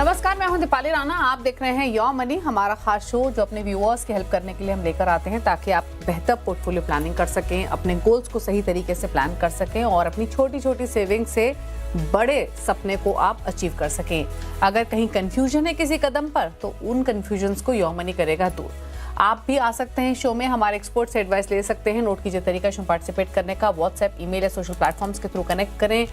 नमस्कार, मैं हूं दीपाली राणा। आप देख रहे हैं योर मनी, हमारा खास शो जो अपने व्यूअर्स की हेल्प करने के लिए हम लेकर आते हैं ताकि आप बेहतर पोर्टफोलियो प्लानिंग कर सकें, अपने गोल्स को सही तरीके से प्लान कर सकें और अपनी छोटी छोटी सेविंग से बड़े सपने को आप अचीव कर सकें। अगर कहीं कंफ्यूजन है किसी कदम पर तो उन कंफ्यूजन्स को योर मनी करेगा दूर। आप भी आ सकते हैं शो में, हमारे एक्सपर्ट से एडवाइस ले सकते हैं। नोट कीजिए तरीका शो पार्टिसिपेट करने का। व्हाट्सएप, ईमेल या सोशल प्लेटफॉर्म्स के थ्रू कनेक्ट करें।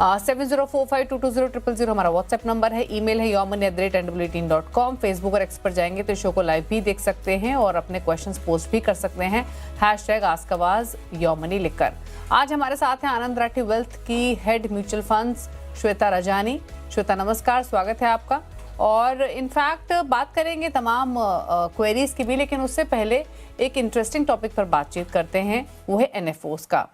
7045220000 हमारा व्हाट्सएप नंबर है। ईमेल है yourmoney@nw18.com। फेसबुक और एक्स पर जाएंगे तो शो को लाइव भी देख सकते हैं और अपने क्वेश्चंस पोस्ट भी कर सकते हैं #आस्कआवाज योरमनी लिखकर। आज हमारे साथ हैं आनंद राठी वेल्थ की head mutual funds Shweta Rajani. Shweta नमस्कार, स्वागत है आपका। और इनफैक्ट बात करेंगे तमाम क्वेरीज की भी, लेकिन उससे पहले एक इंटरेस्टिंग टॉपिक पर बातचीत करते हैं, वो है एनएफओस का।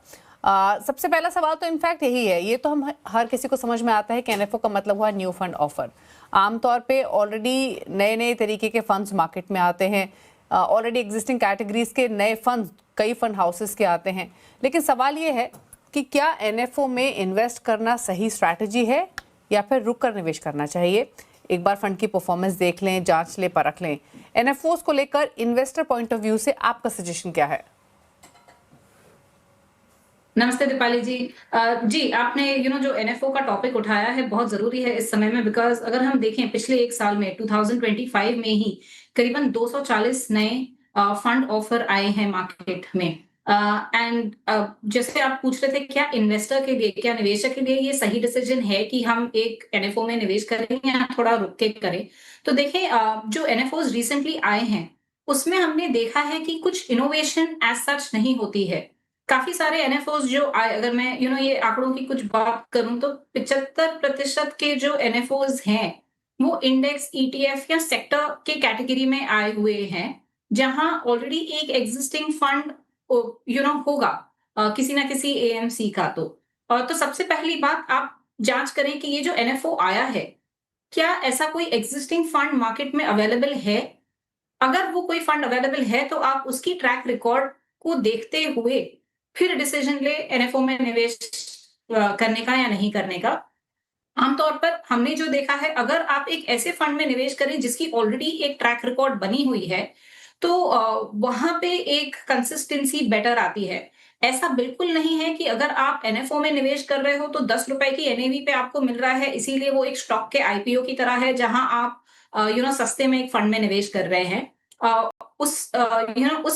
सबसे पहला सवाल तो इनफैक्ट यही है, ये तो हम हर किसी को समझ में आता है कि एनएफओ का मतलब हुआ न्यू फंड ऑफर। आमतौर पे ऑलरेडी नए नए तरीके के फंड्स मार्केट में आते हैं, ऑलरेडी एग्जिस्टिंग कैटेगरीज के नए फंड्स कई फंड हाउसेस के आते हैं। लेकिन सवाल ये है कि क्या एनएफओ में इन्वेस्ट करना सही स्ट्रैटेजी है या फिर रुक कर निवेश करना चाहिए? एक बार फंड की परफॉर्मेंस देख लें, जांच लें, परख लें। एनएफओस को लेकर इन्वेस्टर पॉइंट ऑफ व्यू से आपका सजेशन क्या है? नमस्ते दीपाली जी। जी, आपने जो एनएफओ का टॉपिक उठाया है बहुत जरूरी है इस समय में, बिकॉज अगर हम देखें पिछले एक साल में 2025 में ही करीबन 240 नए फंड ऑफर आए हैं मार्केट में। एंड जैसे आप पूछ रहे थे क्या इन्वेस्टर के लिए, क्या निवेशक के लिए ये सही डिसीजन है कि हम एक एनएफओ में निवेश करें या थोड़ा रुक के करें। तो देखें, जो एनएफओज रिसेंटली आए हैं उसमें हमने देखा है कि कुछ इनोवेशन एज सच नहीं होती है। काफी सारे एनएफओस जो आए, अगर मैं ये आंकड़ों की कुछ बात करूं तो 75% के जो एनएफओस हैं वो इंडेक्स, ईटीएफ या सेक्टर के कैटेगरी में आए हुए हैं, जहां ऑलरेडी एक एग्जिस्टिंग फंड होगा किसी ना किसी एएमसी का। तो सबसे पहली बात आप जांच करें कि ये जो एनएफओ आया है क्या ऐसा कोई एग्जिस्टिंग फंड मार्केट में अवेलेबल है। अगर वो कोई फंड अवेलेबल है तो आप उसकी ट्रैक रिकॉर्ड को देखते हुए फिर डिसीजन ले एनएफओ में निवेश करने का या नहीं करने का। आमतौर पर हमने जो देखा है, अगर आप एक ऐसे फंड में निवेश करें जिसकी ऑलरेडी एक ट्रैक रिकॉर्ड बनी हुई है तो वहां पे एक कंसिस्टेंसी बेटर आती है। ऐसा बिल्कुल नहीं है कि अगर आप एनएफओ में निवेश कर रहे हो तो 10 रुपए की एनएवी पे आपको मिल रहा है, इसीलिए वो एक स्टॉक के आईपीओ की तरह है जहां आप सस्ते में एक फंड में निवेश कर रहे हैं। उस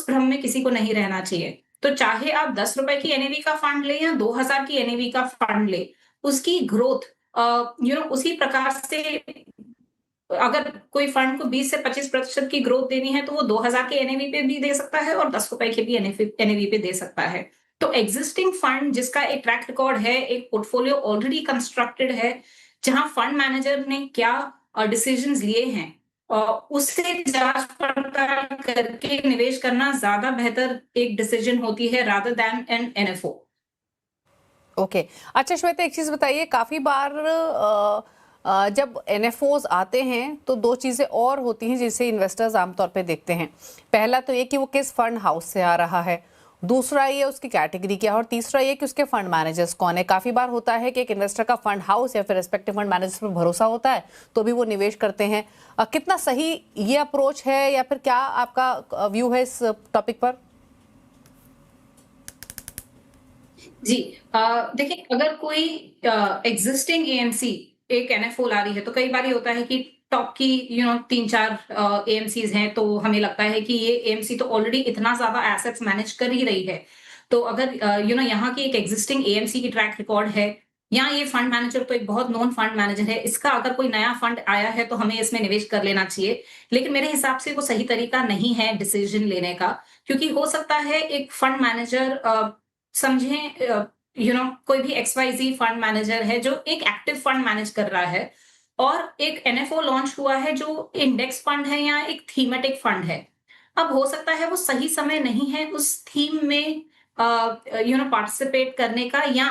भ्रम में किसी को नहीं रहना चाहिए। तो चाहे आप 10 रुपए की एनएवी का फंड ले या 2000 की एनएवी का फंड ले, उसकी ग्रोथ उसी प्रकार से, अगर कोई फंड को 20 से 25% की ग्रोथ देनी है तो वो 2000 के एनएवी पे भी दे सकता है और 10 रुपए के भी एनएवी पे दे सकता है। तो एग्जिस्टिंग फंड जिसका एक ट्रैक रिकॉर्ड है, एक पोर्टफोलियो ऑलरेडी कंस्ट्रक्टेड है, जहां फंड मैनेजर ने क्या डिसीजंस लिए हैं, उससे जांच पड़ताल करके निवेश करना ज्यादा बेहतर एक डिसीजन होती है rather than an NFO. Okay, अच्छा श्वेता, एक चीज बताइए, काफी बार जब एनएफओज आते हैं तो दो चीजें और होती हैं जिसे इन्वेस्टर्स आमतौर पे देखते हैं। पहला तो ये कि वो किस फंड हाउस से आ रहा है, दूसरा ये उसकी कैटेगरी क्या है, और तीसरा ये कि उसके फंड मैनेजर्स कौन है। काफी बार होता है कि एक इन्वेस्टर का फंड हाउस या फिर रेस्पेक्टिव फंड मैनेजर्स पर भरोसा होता है तो भी वो निवेश करते हैं। कितना सही ये अप्रोच है या फिर क्या आपका व्यू है इस टॉपिक पर? जी, देखिए, अगर कोई एग्जिस्टिंग एएमसी एक एनएफओ ला रही है तो कई बार ये होता है कि टॉप की 3-4 एएमसीज हैं, तो हमें लगता है कि ये एएमसी तो ऑलरेडी इतना ज्यादा एसेट्स मैनेज कर ही रही है। तो अगर यहाँ की एक एग्जिस्टिंग एएमसी की ट्रैक रिकॉर्ड है या ये फंड मैनेजर तो एक बहुत नोन फंड मैनेजर है, इसका अगर कोई नया फंड आया है तो हमें इसमें निवेश कर लेना चाहिए। लेकिन मेरे हिसाब से वो सही तरीका नहीं है डिसीजन लेने का, क्योंकि हो सकता है एक फंड मैनेजर समझें, कोई भी XYZ फंड मैनेजर है जो एक एक्टिव फंड मैनेज कर रहा है और एक एनएफओ लॉन्च हुआ है जो इंडेक्स फंड है या एक थीमेटिक फंड है। अब हो सकता है वो सही समय नहीं है उस थीम में पार्टिसिपेट करने का, या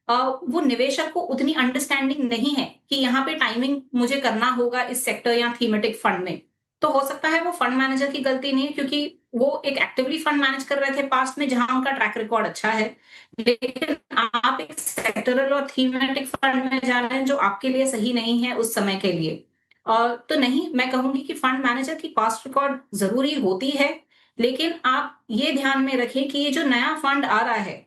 वो निवेशक को उतनी अंडरस्टैंडिंग नहीं है कि यहाँ पे टाइमिंग मुझे करना होगा इस सेक्टर या थीमेटिक फंड में। तो हो सकता है वो फंड मैनेजर की गलती नहीं है, क्योंकि वो एक एक्टिवली फंड मैनेज कर रहे थे पास्ट में जहां उनका ट्रैक रिकॉर्ड अच्छा है। लेकिन आप एक सेक्टरल और थीमेटिक फंड में जा रहे हैं जो आपके लिए सही नहीं है उस समय के लिए। तो नहीं, मैं कहूंगी कि फंड मैनेजर की पास्ट रिकॉर्ड जरूरी होती है, लेकिन आप ये ध्यान में रखें कि ये जो नया फंड आ रहा है,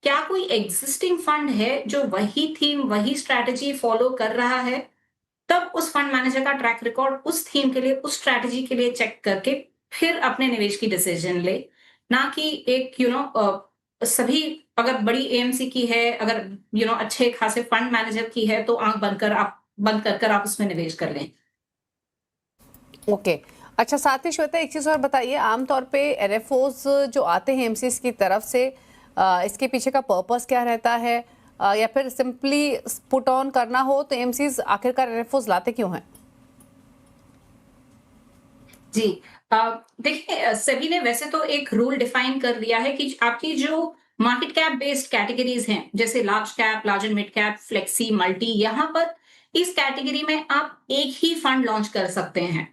क्या कोई एग्जिस्टिंग फंड है जो वही थीम, वही स्ट्रैटेजी फॉलो कर रहा है। तब उस फंड मैनेजर का ट्रैक रिकॉर्ड उस थीम के लिए, उस स्ट्रैटेजी के लिए चेक करके फिर अपने निवेश की डिसीजन ले। ना कि एक सभी, अगर बड़ी एएमसी की है, अगर अच्छे खासे फंड मैनेजर की है, तो आंख बंद कर आप उसमें निवेश कर लें। ओके। अच्छा, साथ ही श्वेता एक चीज़ और बताइए, आमतौर पे एनएफओज जो आते हैं एमसीज की तरफ से, इसके पीछे का पर्पस क्या रहता है, या फिर सिंपली पुट ऑन करना हो तो एमसीज आखिरकार एनएफओज लाते क्यों हैं? जी, देखिए, सेबी ने वैसे तो एक रूल डिफाइन कर दिया है कि आपकी जो मार्केट कैप बेस्ड कैटेगरीज हैं, जैसे large cap, large and mid cap, flexi, multi, यहाँ पर इस कैटेगरी में आप एक ही फंड लॉन्च कर सकते हैं।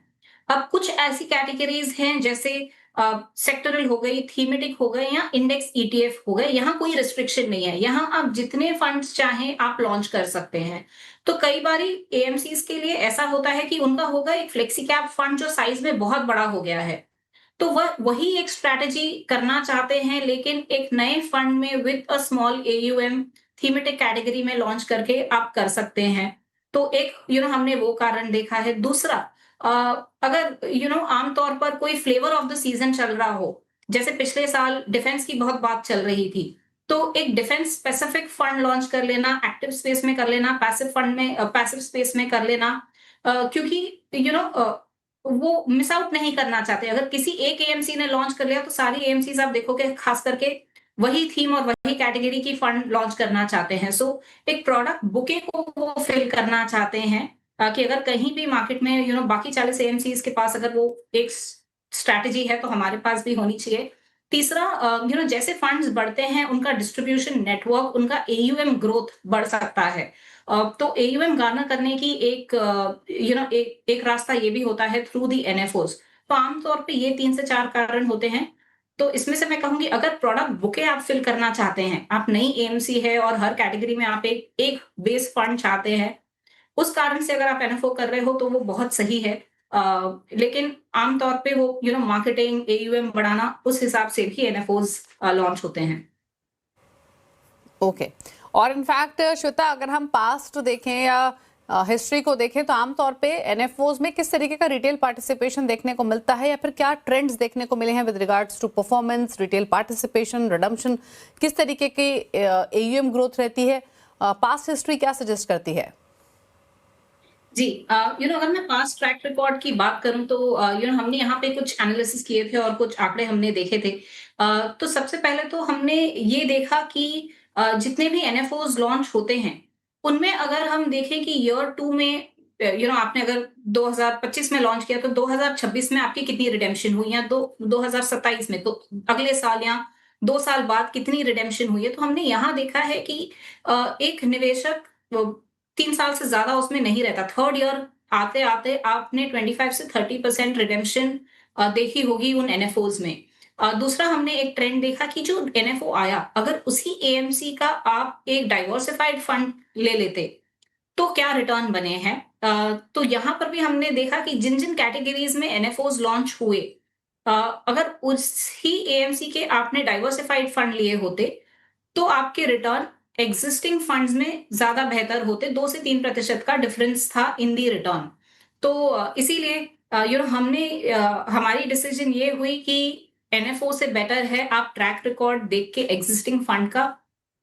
अब कुछ ऐसी कैटेगरीज हैं जैसे सेक्टरल हो गई, थीमेटिक हो गए, या इंडेक्स ईटीएफ हो गए, यहाँ कोई रिस्ट्रिक्शन नहीं है, यहाँ आप जितने फंड्स चाहें आप लॉन्च कर सकते हैं। तो कई बारी एएमसीज के लिए ऐसा होता है कि उनका होगा एक फ्लेक्सी कैप फंड जो साइज में बहुत बड़ा हो गया है, तो वह वही एक स्ट्रैटेजी करना चाहते हैं, लेकिन एक नए फंड में with a small AUM thematic category में लॉन्च करके आप कर सकते हैं। तो एक हमने वो कारण देखा है। दूसरा, अगर आमतौर पर कोई फ्लेवर ऑफ द सीजन चल रहा हो, जैसे पिछले साल डिफेंस की बहुत बात चल रही थी, तो एक डिफेंस स्पेसिफिक फंड लॉन्च कर लेना, एक्टिव स्पेस में कर लेना, पैसिव फंड में, पैसिव स्पेस में कर लेना, क्योंकि वो मिस आउट नहीं करना चाहते। अगर किसी एक एएमसी ने लॉन्च कर लिया तो सारी एएमसीज आप देखोगे खास करके वही थीम और वही कैटेगरी की फंड लॉन्च करना चाहते हैं। सो एक प्रोडक्ट बुके को वो फिल करना चाहते हैं, कि अगर कहीं भी मार्केट में बाकी 40 एएमसीज के पास अगर वो एक स्ट्रैटेजी है, तो हमारे पास भी होनी चाहिए। तीसरा, जैसे फंड्स बढ़ते हैं, उनका डिस्ट्रीब्यूशन नेटवर्क, उनका एयूएम ग्रोथ बढ़ सकता है। तो एयूएम गार्नर करने की एक रास्ता ये भी होता है थ्रू दी एनएफओज। तो आमतौर पे ये 3 से 4 कारण होते हैं। तो इसमें से मैं कहूंगी, अगर प्रोडक्ट बुके आप फिल करना चाहते हैं, आप नई एएमसी है और हर कैटेगरी में आप एक बेस फंड चाहते हैं, उस कारण से अगर आप एनएफओ कर रहे हो तो वो बहुत सही है। लेकिन आमतौर पे वो मार्केटिंग, एयूएम बढ़ाना, उस हिसाब से भी एनएफओज लॉन्च होते हैं। ओके। और इनफैक्ट श्वेता, अगर हम पास्ट देखें या हिस्ट्री को देखें तो आमतौर पे एनएफओज में किस तरीके का रिटेल पार्टिसिपेशन देखने को मिलता है, या फिर क्या ट्रेंड्स देखने को मिले हैं with regards to performance, retail participation, redemption, किस तरीके की एयूएम ग्रोथ रहती है? पास्ट हिस्ट्री क्या सजेस्ट करती है? जी, अगर मैं पास्ट ट्रैक रिकॉर्ड की बात करूं तो हमने यहाँ पे कुछ एनालिसिस किए थे और कुछ आंकड़े हमने देखे थे। तो सबसे पहले तो हमने ये देखा कि जितने भी एनएफओज लॉन्च होते हैं, उनमें अगर हम देखें कि ईयर 2 में, आपने अगर 2025 में लॉन्च किया तो 2026 में आपकी कितनी रिडेम्पशन हुई, या 2027 में, तो अगले साल या 2 साल बाद कितनी रिडेम्पशन हुई है। तो हमने यहाँ देखा है कि एक निवेशक 3 साल से ज्यादा उसमें नहीं रहता। थर्ड ईयर आते आते आपने 25 से 30% रिडेम्पशन देखी होगी उन एनएफओज में। दूसरा, हमने एक ट्रेंड देखा कि जो एनएफओ आया, अगर उसी एएमसी का आप एक डाइवर्सिफाइड फंड ले लेते तो क्या रिटर्न बने हैं। तो यहाँ पर भी हमने देखा कि जिन जिन कैटेगरीज में एनएफओज लॉन्च हुए, अगर उसी एएमसी के आपने डाइवर्सिफाइड फंड लिए होते तो आपके रिटर्न एग्जिस्टिंग फंड्स में ज्यादा बेहतर होते। 2 से 3% का डिफरेंस था इन दी रिटर्न। तो इसीलिए हमने हमारी डिसीजन ये हुई कि एनएफओ से बेटर है आप ट्रैक रिकॉर्ड देख के एग्जिस्टिंग फंड का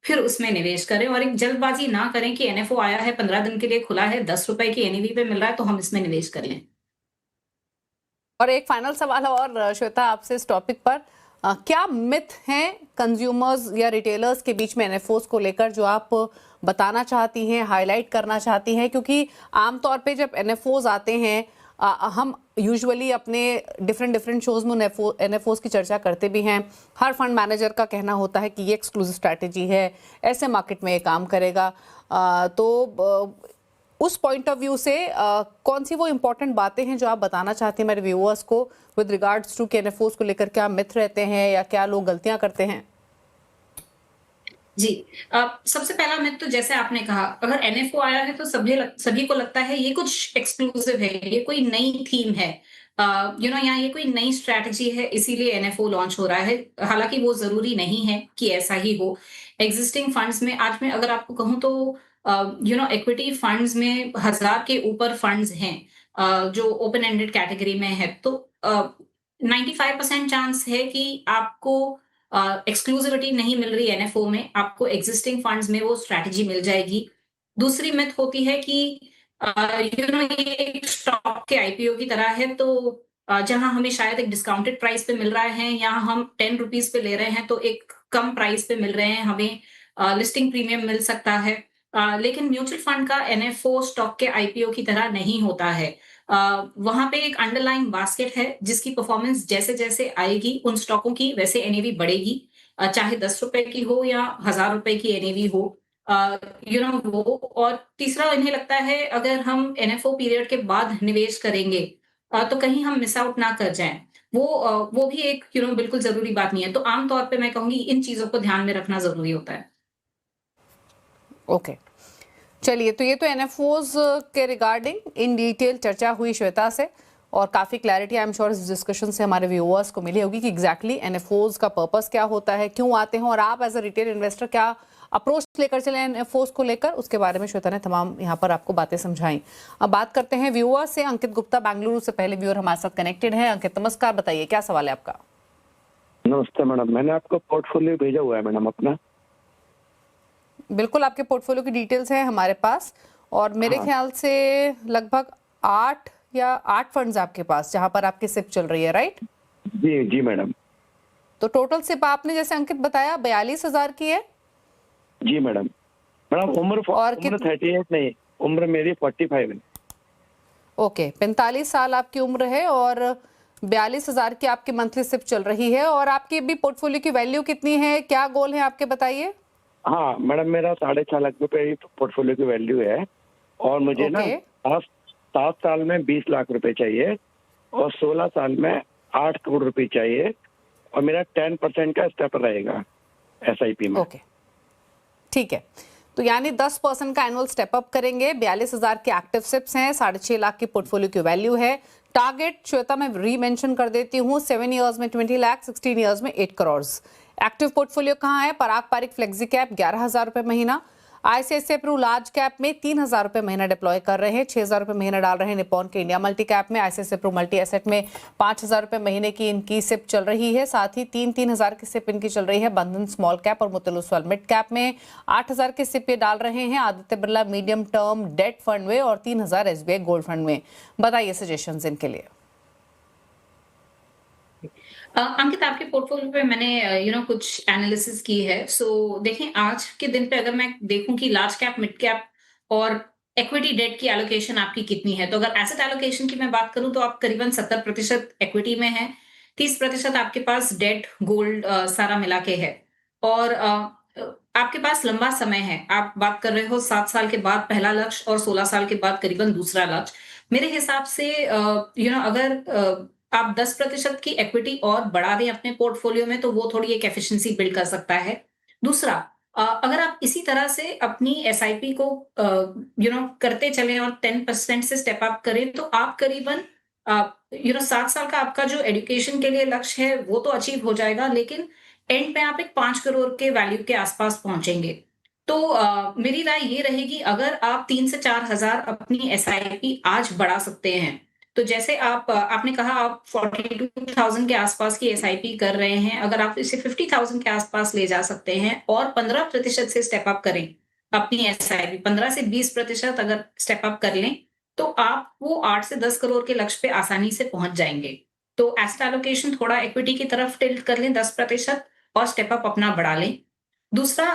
फिर उसमें निवेश करें, और एक जल्दबाजी ना करें कि एनएफओ आया है, 15 दिन के लिए खुला है, 10 रुपए की एनईवी पे मिल रहा है, तो हम इसमें निवेश कर लें। और एक फाइनल सवाल और श्वेता आपसे इस टॉपिक पर, क्या मिथ हैं कंज्यूमर्स या रिटेलर्स के बीच में एनएफओज को लेकर जो आप बताना चाहती हैं, हाईलाइट करना चाहती हैं? क्योंकि आमतौर पे जब एनएफओज आते हैं, हम यूजुअली अपने डिफरेंट शोज में एनएफओज की चर्चा करते भी हैं। हर फंड मैनेजर का कहना होता है कि ये एक्सक्लूसिव स्ट्रैटेजी है, ऐसे मार्केट में ये काम करेगा। तो उस पॉइंट ऑफ व्यू से कौन सी वो इम्पोर्टेंट बातें हैं जो आप बताना चाहते हैं मेरे व्यूअर्स को विद रिगार्ड्स टू एनएफओज को लेकर? क्या मिथ रहते हैं या क्या लोग गलतियां करते हैं? जी। सबसे पहला मिथ तो जैसे आपने कहा, अगर एनएफओ आया है तो सभी को लगता है ये कुछ एक्सक्लूसिव है, ये कोई नई थीम है। या ये कोई नई स्ट्रैटेजी है इसीलिए एनएफओ लॉन्च हो रहा है। हालाँकि वो ज़रूरी नहीं है कि ऐसा ही हो। एग्ज़िस्टिंग फंड्स में आज मैं अगर आपको कहूँ तो इक्विटी फंड्स में 1000 के ऊपर फंड्स हैं, जो ओपन एंडेड कैटेगरी में है। तो 95% चांस है कि आपको एक्सक्लूसिविटी नहीं मिल रही एनएफओ में, आपको एक्जिस्टिंग फंड्स में वो स्ट्रैटेजी मिल जाएगी। दूसरी मिथ होती है कि ये एक स्टॉक के आईपीओ की तरह है, तो जहां हमें शायद एक डिस्काउंटेड प्राइस पे मिल रहा है, यहाँ हम 10 रुपीज पे ले रहे हैं तो एक कम प्राइस पे मिल रहे हैं, हमें लिस्टिंग प्रीमियम मिल सकता है। लेकिन म्यूचुअल फंड का एनएफओ स्टॉक के आईपीओ की तरह नहीं होता है। वहां पे एक अंडरलाइन बास्केट है जिसकी परफॉर्मेंस जैसे जैसे आएगी उन स्टॉकों की वैसे एनएवी बढ़ेगी, चाहे 10 रुपए की हो या 1000 रुपए की एनएवी हो। वो और तीसरा इन्हें लगता है अगर हम एनएफओ पीरियड के बाद निवेश करेंगे तो कहीं हम मिस आउट ना कर जाएं। वो भी एक बिल्कुल जरूरी बात नहीं है। तो आमतौर पे मैं कहूंगी इन चीजों को ध्यान में रखना जरूरी होता है। ओके, चलिए, तो ये तो एनएफओज के रिगार्डिंग इन डिटेल चर्चा हुई श्वेता से, और काफ़ी क्लैरिटी आई एम श्योर इस डिस्कशन से हमारे व्यूअर्स को मिली होगी कि एग्जैक्टली एनएफओज का पर्पस क्या होता है, क्यों आते हैं, और आप एज अ रिटेल इन्वेस्टर क्या अप्रोच लेकर चले एनएफओज को लेकर, उसके बारे में श्वेता ने तमाम यहाँ पर आपको बातें समझाई। अब बात करते हैं व्यूअर से। अंकित गुप्ता बेंगलुरु से पहले व्यूअर हमारे साथ कनेक्टेड है। अंकित नमस्कार, बताइए क्या सवाल है आपका। नमस्ते मैडम, मैंने आपको पोर्टफोलियो भेजा हुआ है मैडम अपना। बिल्कुल, आपके पोर्टफोलियो की डिटेल्स हैं हमारे पास, और मेरे हाँ ख्याल से लगभग 8 फंड्स आपके पास जहां पर आपकी सिप चल रही है, राइट? जी जी मैडम। तो टोटल सिप आपने जैसे अंकित बताया 42,000 की है। जी मैडम। मैडम उम्र और 38 नहीं, उम्र मेरी 45 है। ओके, 45 साल आपकी उम्र है और 42,000 की आपकी मंथली सिप चल रही है। और आपकी अभी पोर्टफोलियो की वैल्यू कितनी है, क्या गोल है आपके, बताइए। हाँ मैडम, मेरा 6.5 लाख रुपए पोर्टफोलियो की वैल्यू है, और मुझे ना ओके 7 साल में 20 लाख रुपए चाहिए, और 16 साल में 8 करोड़ रुपए चाहिए, और मेरा 10% का स्टेप रहेगा एसआईपी में। ओके, ठीक है। तो यानी 10% का एनुअल स्टेप अप करेंगे। 42,000 के एक्टिव सिप्स हैं, 6.5 लाख की पोर्टफोलियो की वैल्यू है। टारगेट श्वेता मैं री मेंशन कर देती हूँ, 7 इयर्स में 20 लाख, 16 इयर्स में 8 करोड़। एक्टिव पोर्टफोलियो कहाँ है? पराग पारिक फ्लेक्सी कैप 11,000 रुपए महीना, आईसीआईसीआई प्रू लार्ज कैप में 3,000 रुपए महीना डिप्लॉय कर रहे हैं, 6,000 रुपए महीना डाल रहे हैं निपॉन के इंडिया मल्टी कैप में, आईसीआईसीआई प्रू मल्टी एसेट में 5,000 रुपए महीने की इनकी सिप चल रही है। साथ ही 3,000 की सिप इनकी चल रही है बंधन स्मॉल कैप और मुतुल ओसवाल मिड कैप में। 8,000 की सिप ये डाल रहे हैं Aditya Birla medium term debt fund में, और 3,000 एसबीआई गोल्ड फंड में। बताइए सजेशंस इनके लिए। अंकित, आपके पोर्टफोलियो पे मैंने कुछ एनालिसिस की है। सो देखें, आज के दिन पे अगर मैं देखूं कि लार्ज कैप, मिड कैप और इक्विटी डेट की एलोकेशन आपकी कितनी है, तो अगर एसेट एलोकेशन की मैं बात करूं तो आप करीबन 70% इक्विटी में है, 30% आपके पास डेट गोल्ड सारा मिला के है। और आपके पास लंबा समय है, आप बात कर रहे हो 7 साल के बाद पहला लक्ष्य और 16 साल के बाद करीबन दूसरा लक्ष्य। मेरे हिसाब से अगर आप 10% की इक्विटी और बढ़ा दें अपने पोर्टफोलियो में तो वो थोड़ी एक एफिशिएंसी बिल्ड कर सकता है। दूसरा, अगर आप इसी तरह से अपनी एसआईपी को करते चलें और 10% से स्टेप अप करें तो आप करीबन 7 साल का आपका जो एजुकेशन के लिए लक्ष्य है वो तो अचीव हो जाएगा, लेकिन एंड पे आप एक 5 करोड़ के वैल्यू के आसपास पहुंचेंगे। तो मेरी राय ये रहेगी, अगर आप 3 से 4,000 अपनी एसआईपी आज बढ़ा सकते हैं, तो जैसे आपने कहा आप 42,000 के आसपास की एसआईपी कर रहे हैं, अगर आप इसे 50,000 के आसपास ले जा सकते हैं और 15% से स्टेप अप करें अपनी एसआईपी, 15 से 20% अगर स्टेप अप कर लें, तो आप वो 8 से 10 करोड़ के लक्ष्य पे आसानी से पहुंच जाएंगे। तो एसेट एलोकेशन थोड़ा इक्विटी की तरफ टिल्ट कर लें 10% और स्टेप अप अपना बढ़ा लें। दूसरा,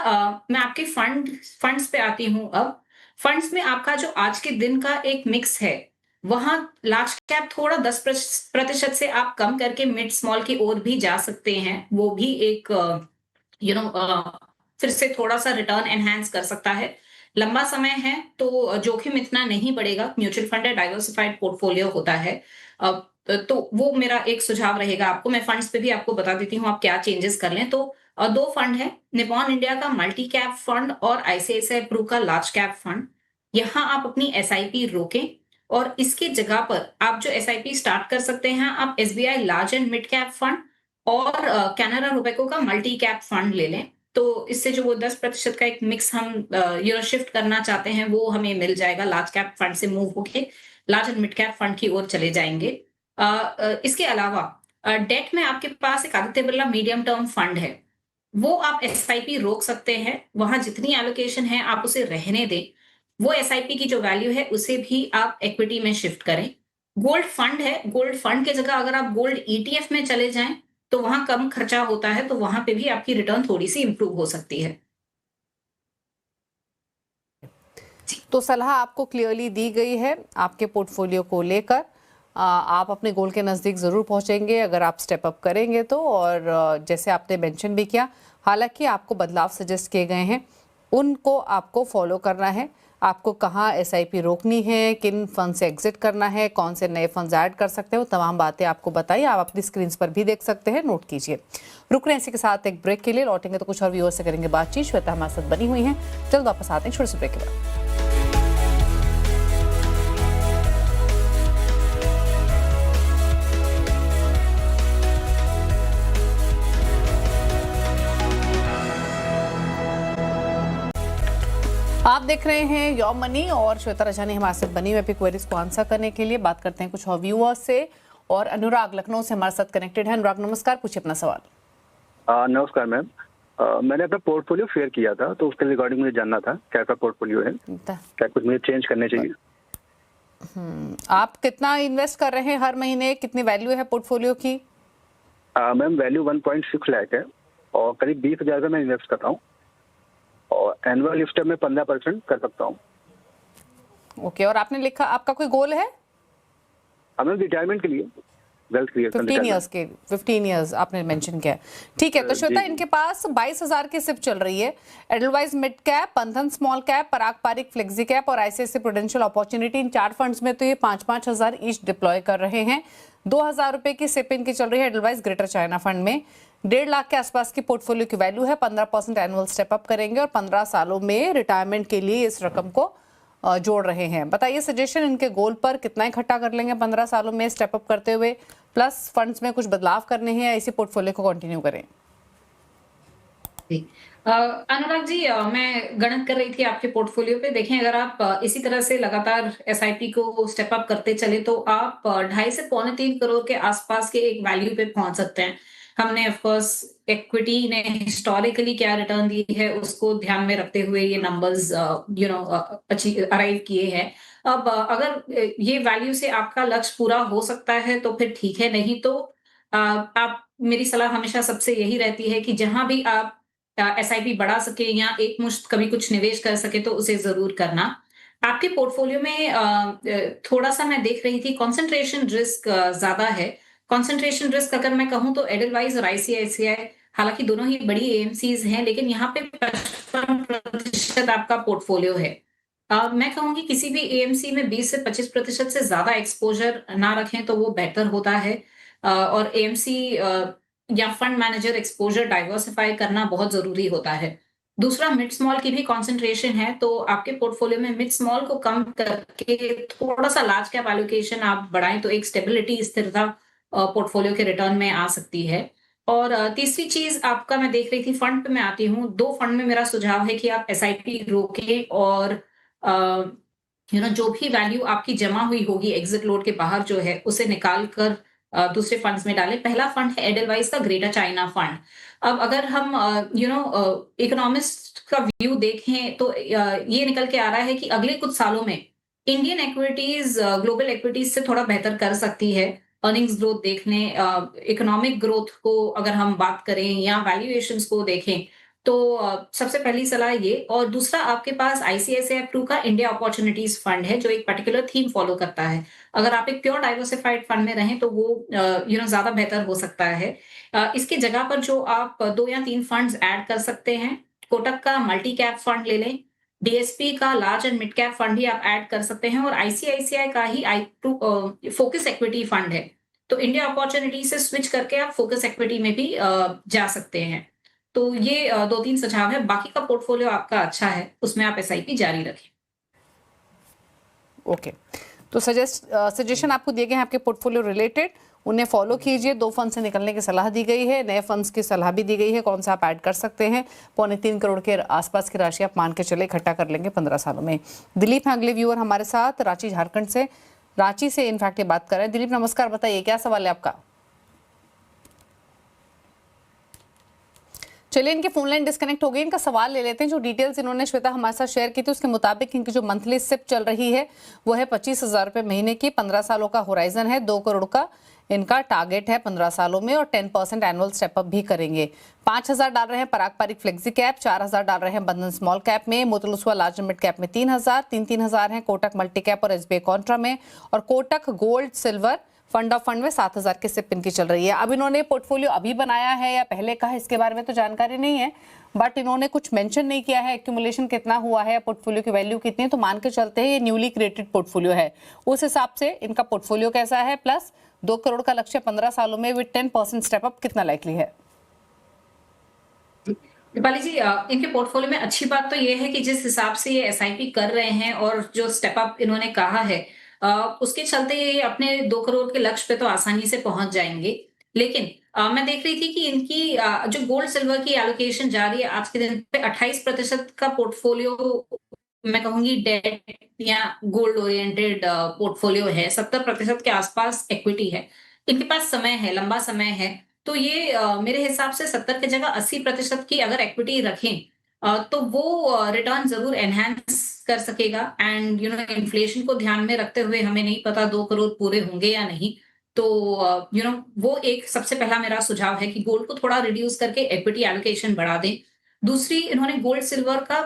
मैं आपके फंड्स पे आती हूँ अब। फंड्स में आपका जो आज के दिन का एक मिक्स है, वहां लार्ज कैप थोड़ा 10% से आप कम करके मिड स्मॉल की ओर भी जा सकते हैं। वो भी एक फिर से थोड़ा सा रिटर्न एनहांस कर सकता है। लंबा समय है तो जोखिम इतना नहीं बढ़ेगा। म्यूचुअल फंड है, डाइवर्सिफाइड पोर्टफोलियो होता है। तो वो मेरा एक सुझाव रहेगा आपको। मैं फंड्स पे भी आपको बता देती हूँ आप क्या चेंजेस कर लें। तो और दो फंड है, निपॉन इंडिया का मल्टी कैप फंड और आईसीआईसीआई प्रू का लार्ज कैप फंड। यहाँ आप अपनी एसआईपी रोकें और इसकी जगह पर आप जो एसआईपी स्टार्ट कर सकते हैं, आप SBI large and mid cap fund और कैनरा रोबेको का मल्टी कैप फंड ले लें। तो इससे जो वो 10% का एक मिक्स हम शिफ्ट करना चाहते हैं वो हमें मिल जाएगा। लार्ज कैप फंड से मूव होके large and mid cap fund की ओर चले जाएंगे। इसके अलावा डेट में आपके पास एक Aditya Birla medium term fund है, वो आप एसआईपी रोक सकते हैं। वहां जितनी एलोकेशन है आप उसे रहने दें। वो एसआईपी की जो वैल्यू है उसे भी आप इक्विटी में शिफ्ट करें। गोल्ड फंड है, गोल्ड फंड की जगह अगर आप गोल्ड ईटीएफ में चले जाएं तो वहां कम खर्चा होता है, तो वहां पे भी आपकी रिटर्न थोड़ी सी इंप्रूव हो सकती है। तो सलाह आपको क्लियरली दी गई है आपके पोर्टफोलियो को लेकर। आप अपने गोल के नज़दीक ज़रूर पहुंचेंगे अगर आप स्टेप अप करेंगे तो। और जैसे आपने मेंशन भी किया, हालांकि आपको बदलाव सजेस्ट किए गए हैं, उनको आपको फॉलो करना है। आपको कहाँ एसआईपी रोकनी है, किन फंड से एग्जिट करना है, कौन से नए फंड्स ऐड कर सकते हो, तमाम बातें आपको बताई। आप अपनी स्क्रीन पर भी देख सकते हैं, नोट कीजिए। रुक रहे हैं इसी के साथ एक ब्रेक के लिए, लौटेंगे तो कुछ और व्यूअर्स से करेंगे बातचीत। श्वेता हमारे साथ बनी हुई हैं, जल्द वापस आते हैं छोटे से ब्रेक के बाद। आप देख रहे हैं योर मनी और श्वेता रजानी हमारे साथ बनी हुई क्वेरीज को आंसर करने के लिए। बात करते हैं कुछ और व्यूअर्स से। और अनुराग लखनऊ से हमारे साथ कनेक्टेड है। अनुराग नमस्कार, पूछिए अपना सवाल। नमस्कार मैम, मैंने अपना पोर्टफोलियो शेयर किया था तो उसके रिगार्डिंग मुझे जानना था कैसा पोर्टफोलियो है, क्या कुछ मुझे चेंज करने चाहिए। आप कितना इन्वेस्ट कर रहे हैं हर महीने, कितनी वैल्यू है पोर्टफोलियो की? मैम वैल्यू 1.6 लाख है और करीब 20,000 का मैं इन्वेस्ट करता हूँ और एनुअल स्टेप में 15% कर सकता हूँ। ओके, और आपने लिखा आपका कोई गोल है? मैम रिटायरमेंट के लिए, वेल्थ क्रिएशन 15 इयर्स आपने मेंशन किया। ठीक है, तो श्वेता इनके पास 22,000 की सिप चल रही है। एडलवाइज मिड कैप, बंधन स्मॉल कैप, पराग पारिक फ्लेक्सी कैप और आईसीआईसीआई प्रूडेंशियल अपॉर्चुनिटी, इन 4 फंड्स में तो ये 5,000 ईच डिप्लॉय कर रहे हैं। 2,000 रुपए की सिप इनकी चल रही है एडलवाइज ग्रेटर चाइना फंड में। 1.5 लाख के आसपास की पोर्टफोलियो की वैल्यू है। 15% एनुअल स्टेप अप करेंगे और 15 सालों में रिटायरमेंट के लिए इस रकम को जोड़ रहे हैं। बताइए सजेशन, इनके गोल पर कितना इकट्ठा कर लेंगे 15 सालों में स्टेप अप करते हुए, प्लस फंड्स में कुछ बदलाव करने हैं या इसी पोर्टफोलियो को कंटिन्यू करें? अनुराग जी, मैं गणित कर रही थी आपके पोर्टफोलियो पे। देखें, अगर आप इसी तरह से लगातार एसआईपी को स्टेप अप करते चले तो आप 2.5 से 3.25 करोड़ के आसपास के एक वैल्यू पे पहुंच सकते हैं। हमने ऑफ कोर्स इक्विटी ने हिस्टोरिकली क्या रिटर्न दी है उसको ध्यान में रखते हुए ये नंबर्स अराइव किए हैं। अब अगर ये वैल्यू से आपका लक्ष्य पूरा हो सकता है तो फिर ठीक है, नहीं तो आप, मेरी सलाह हमेशा सबसे यही रहती है कि जहां भी आप एसआईपी बढ़ा सके या एक मुश्त कभी कुछ निवेश कर सके तो उसे जरूर करना। आपके पोर्टफोलियो में थोड़ा सा मैं देख रही थी कंसंट्रेशन रिस्क ज्यादा है। कंसंट्रेशन रिस्क अगर मैं कहूं तो एडलवाइज और आईसीआईसीआई, हालांकि दोनों ही बड़ी एएमसीज हैं, लेकिन यहाँ पे 55% आपका पोर्टफोलियो है। मैं कहूंगी किसी भी एएमसी में 20 से 25% से ज्यादा एक्सपोजर ना रखें तो वो बेहतर होता है। और एएमसी या फंड मैनेजर एक्सपोजर डाइवर्सिफाई करना बहुत जरूरी होता है। दूसरा, मिड स्मॉल की भी कंसंट्रेशन है, तो आपके पोर्टफोलियो में मिड स्मॉल को कम करके थोड़ा सा लार्ज कैप एलोकेशन आप बढ़ाएं तो एक स्टेबिलिटी, स्थिरता पोर्टफोलियो के रिटर्न में आ सकती है। और तीसरी चीज आपका, मैं देख रही थी फंड पे मैं आती हूँ, 2 फंड में मेरा सुझाव है कि आप एसआईपी रोकें और जो भी वैल्यू आपकी जमा हुई होगी एग्जिट लोड के बाहर जो है उसे निकाल कर दूसरे फंड्स में डालें। पहला फंड है एडलवाइज का ग्रेटर चाइना फंड। अब अगर हम इकोनॉमिस्ट का व्यू देखें तो ये निकल के आ रहा है कि अगले कुछ सालों में इंडियन इक्विटीज ग्लोबल इक्विटीज से थोड़ा बेहतर कर सकती है। अर्निंग्स ग्रोथ देख लें, इकोनॉमिक ग्रोथ को अगर हम बात करें या वैल्यूएशंस को देखें तो सबसे पहली सलाह ये। और दूसरा, आपके पास आईसीआईसीआई प्रू का इंडिया अपॉर्चुनिटीज फंड है जो एक पर्टिकुलर थीम फॉलो करता है। अगर आप एक प्योर डाइवर्सिफाइड फंड में रहें तो वो ज्यादा बेहतर हो सकता है। इसकी जगह पर जो आप 2 या 3 फंड्स ऐड कर सकते हैं, कोटक का मल्टी कैप फंड ले लें, डीएसपी का large and mid cap fund भी आप ऐड कर सकते हैं, और आईसीआईसीआई का ही फोकस इक्विटी फंड है। तो इंडिया अपॉर्चुनिटी से स्विच करके आप फोकस इक्विटी में भी जा सकते हैं। तो ये 2-3 सुझाव है। बाकी का पोर्टफोलियो आपका अच्छा है, उसमें आप एसआईपी जारी रखें। ओके, तो सजेशन आपको दिए गए हैं आपके पोर्टफोलियो रिलेटेड, उन्हें फॉलो कीजिए। 2 फंड से निकलने की सलाह दी गई है, नए फंड्स की सलाह भी दी गई है, कौन सा आप ऐड कर सकते हैं। 3.25 करोड़ के आसपास की राशि आप मान के चले इकट्ठा कर लेंगे 15 सालों में। दिलीप हैं अगले व्यूअर हमारे साथ, रांची झारखंड से। रांची से इनफैक्ट ये बात कर रहे हैं। दिलीप नमस्कार, बताइए क्या सवाल है आपका। चलिए इनके फोन लाइन डिस्कनेक्ट हो गई, इनका सवाल ले लेते हैं। जो डिटेल्स इन्होंने श्वेता हमारे साथ शेयर की थी उसके मुताबिक इनकी जो मंथली सिप चल रही है वो है 25,000 रुपये महीने की। 15 सालों का होराइजन है, 2 करोड़ का इनका टारगेट है 15 सालों में, और 10% एनुअल स्टेप अप भी करेंगे। 5,000 डाल रहे हैं पराग पारिक फ्लेक्सी कैप, 4,000 डाल रहे हैं बंधन स्मॉल कैप में, Motilal Oswal large mid cap में 3,000, 3,000 है कोटक मल्टी कैप और एसबीआई कॉन्ट्रा में, और Kotak gold silver fund of fund में 7,000 की सिप इनकी चल रही है। अब इन्होंने पोर्टफोलियो अभी बनाया है या पहले का है इसके बारे में तो जानकारी नहीं है, बट इन्होंने कुछ मेंशन नहीं किया है एक्यूमुलेशन कितना हुआ है, पोर्टफोलियो की वैल्यू कितनी है, तो मान के चलते हैं ये न्यूली क्रिएटेड पोर्टफोलियो है। उस हिसाब से इनका पोर्टफोलियो कैसा है, प्लस 2 करोड़ का लक्ष्य 15 सालों में विद 10% स्टेप अप कितना लाइकली है। दीपाली जी, इनके पोर्टफोलियो में अच्छी बात तो ये है कि जिस हिसाब से ये एसआईपी कर रहे हैं और जो स्टेप अप इन्होंने कहा है, उसके चलते ये अपने 2 करोड़ के लक्ष्य पे तो आसानी से पहुंच जाएंगे। लेकिन मैं देख रही थी कि इनकी जो गोल्ड सिल्वर की एलोकेशन जा रही है आज के दिन पे 28% का पोर्टफोलियो मैं कहूंगी डेट या गोल्ड ओरिएंटेड पोर्टफोलियो है। 70% के आसपास इक्विटी है। इनके पास समय है, लंबा समय है, तो ये मेरे हिसाब से 70 की जगह 80% की अगर इक्विटी रखें तो वो रिटर्न जरूर एनहांस कर सकेगा। एंड इन्फ्लेशन को ध्यान में रखते हुए हमें नहीं पता 2 करोड़ पूरे होंगे या नहीं, तो वो एक सबसे पहला मेरा सुझाव है कि गोल्ड को थोड़ा रिड्यूस करके इक्विटी एलोकेशन बढ़ा दें। दूसरी, इन्होंने गोल्ड सिल्वर का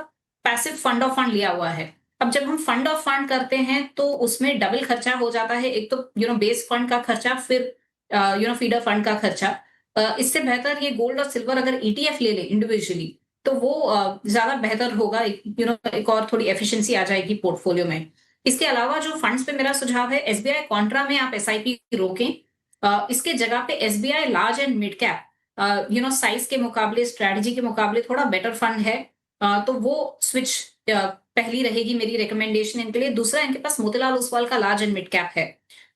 पैसिव फंड ऑफ फंड लिया हुआ है। अब जब हम फंड ऑफ फंड करते हैं तो उसमें डबल खर्चा हो जाता है। एक तो बेस फंड का खर्चा, फिर फीडर फंड का खर्चा। इससे बेहतर ये गोल्ड और सिल्वर अगर ईटीएफ ले ले इंडिविजुअली तो वो ज्यादा बेहतर होगा। एक और थोड़ी एफिशिएंसी आ जाएगी पोर्टफोलियो में। इसके अलावा जो फंड्स पे मेरा सुझाव है, एसबीआई कॉन्ट्रा में आप एसआईपी रोकें। इसके जगह पे SBI large and mid cap size के मुकाबले, स्ट्रेटजी के मुकाबले थोड़ा बेटर फंड है, तो वो स्विच पहली रहेगी मेरी रिकमेंडेशन इनके लिए। दूसरा, इनके पास मोतीलाल ओसवाल का लार्ज एंड मिड कैप है,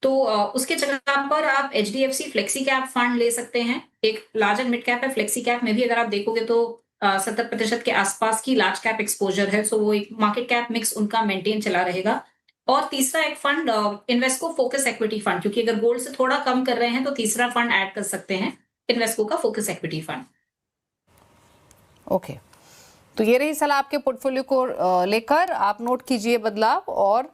तो उसके जगह पर आप एचडीएफसी फ्लेक्सी कैप फंड ले सकते हैं। एक लार्ज एंड मिड कैप है, फ्लेक्सी कैप में भी अगर आप देखोगे तो 70% के आसपास की लार्ज कैप एक्सपोजर है, सो वो एक मार्केट कैप मिक्स उनका मेंटेन चला रहेगा। और तीसरा एक fund Invesco focus equity fund, क्योंकि अगर गोल्ड से थोड़ा कम कर रहे हैं तो तीसरा फंड ऐड कर सकते हैं, इन्वेस्को का फोकस इक्विटी फंड। ओके, तो ये रही सलाह आपके पोर्टफोलियो को लेकर। आप नोट कीजिए बदलाव और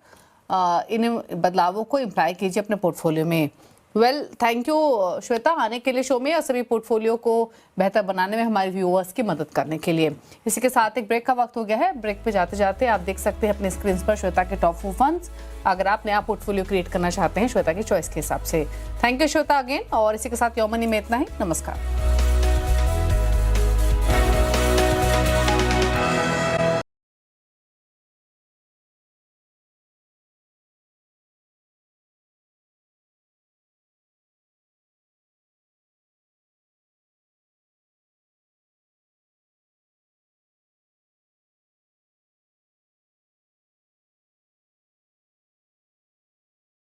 इन बदलावों को इम्प्लाई कीजिए अपने पोर्टफोलियो में। वेल, थैंक यू श्वेता आने के लिए शो में और सभी पोर्टफोलियो को बेहतर बनाने में हमारे व्यूअर्स की मदद करने के लिए। इसी के साथ एक ब्रेक का वक्त हो गया है। ब्रेक पे जाते जाते आप देख सकते हैं अपने स्क्रीन पर श्वेता के टॉप 4 फंड्स, अगर आप नया पोर्टफोलियो क्रिएट करना चाहते हैं श्वेता की चॉइस के हिसाब से। थैंक यू श्वेता अगेन, और इसी के साथ योमनी में इतना ही। नमस्कार।